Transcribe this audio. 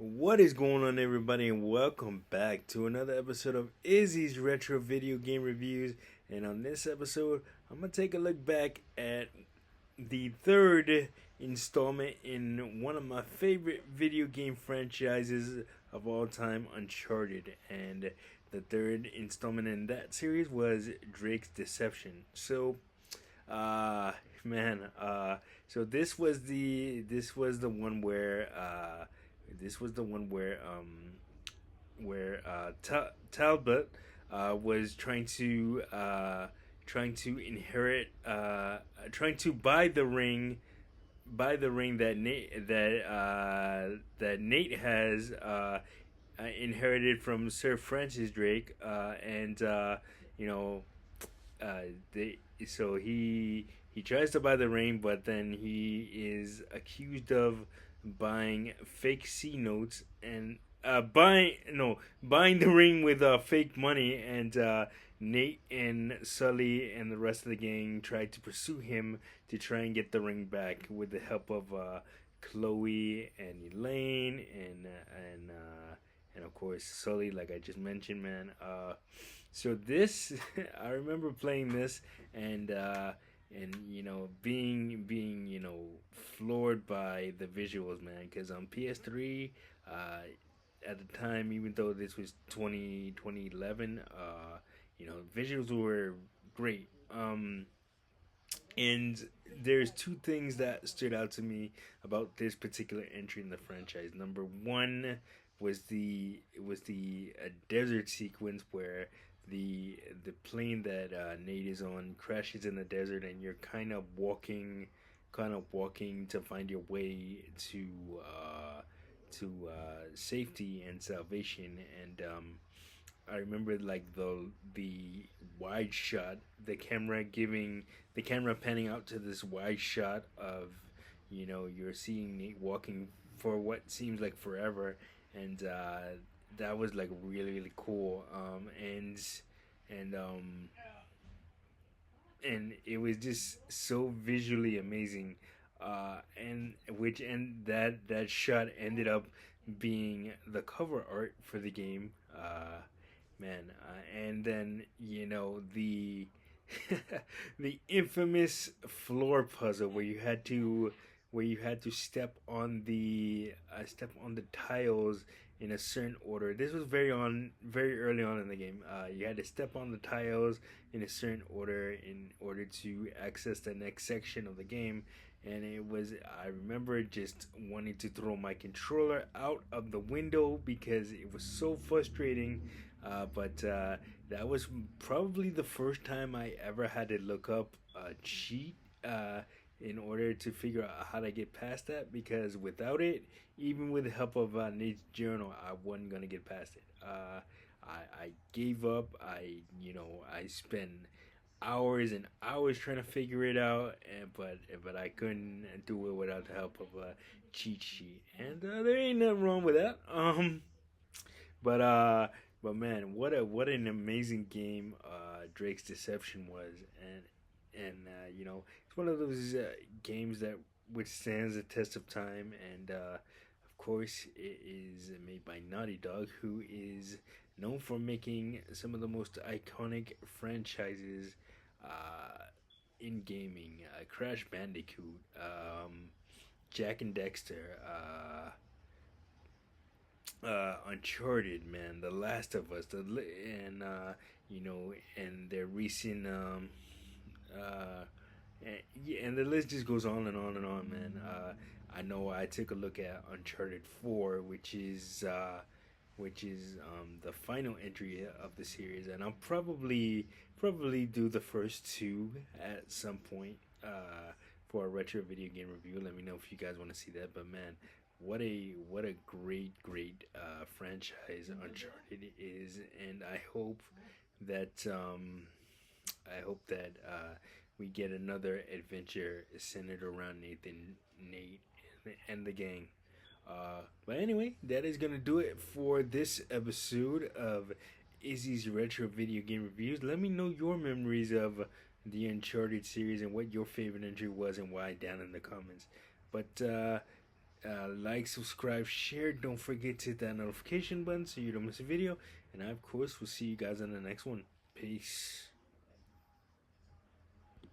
What is going on, everybody, and welcome back to another episode of Izzy's Retro Video Game Reviews. And on this episode, I'm gonna take a look back at the third installment in one of my favorite video game franchises of all time, Uncharted. And the third installment in that series was Drake's Deception. Uh, man, so this was the one where Talbot was trying to inherit trying to buy the ring that Nate has inherited from Sir Francis Drake, and you know they so he tries to buy the ring, but then he is accused of buying fake C notes and buying the ring with fake money, and Nate and Sully and the rest of the gang tried to pursue him to try and get the ring back with the help of Chloe and Elaine and of course Sully, like I just mentioned, man. So this, I remember playing this and being floored by the visuals, man. Because on PS3, at the time, even though this was 2011, visuals were great. And there's two things that stood out to me about this particular entry in the franchise. Number one was the desert sequence where the plane that Nate is on crashes in the desert, and you're kind of walking to find your way to safety and salvation. And I remember like the wide shot, the camera panning out to this wide shot of you're seeing Nate walking for what seems like forever, and that was like really really cool. And and it was just so visually amazing. And that shot ended up being the cover art for the game. Man, and then the infamous floor puzzle where you had to step on the tiles in a certain order. This was very early on in the game. You had to step on the tiles in a certain order in order to access the next section of the game. And I remember just wanting to throw my controller out of the window because it was so frustrating. But that was probably the first time I ever had to look up a cheat in order to figure out how to get past that, because without it, even with the help of Nate's journal, I wasn't gonna get past it. I gave up. I spent hours and hours trying to figure it out, but I couldn't do it without the help of a cheat sheet. And there ain't nothing wrong with that. But uh, but man, what an amazing game Drake's Deception was, and it's one of those games that withstands the test of time. And of course, it is made by Naughty Dog, who is known for making some of the most iconic franchises in gaming. Crash Bandicoot, Jack and Dexter, Uncharted, man, The Last of Us, and their recent and the list just goes on and on and on, man. I know I took a look at Uncharted 4, which is the final entry of the series, and I'll probably do the first two at some point for a retro video game review. Let me know if you guys want to see that. But man, what a great franchise Uncharted is, and that I hope that we get another adventure centered around Nate, and the gang. But anyway, that is gonna do it for this episode of Izzy's Retro Video Game Reviews. Let me know your memories of the Uncharted series and what your favorite entry was and why down in the comments. But Like, subscribe, share. Don't forget to hit that notification button so you don't miss a video. And I, of course, will see you guys in the next one. Peace.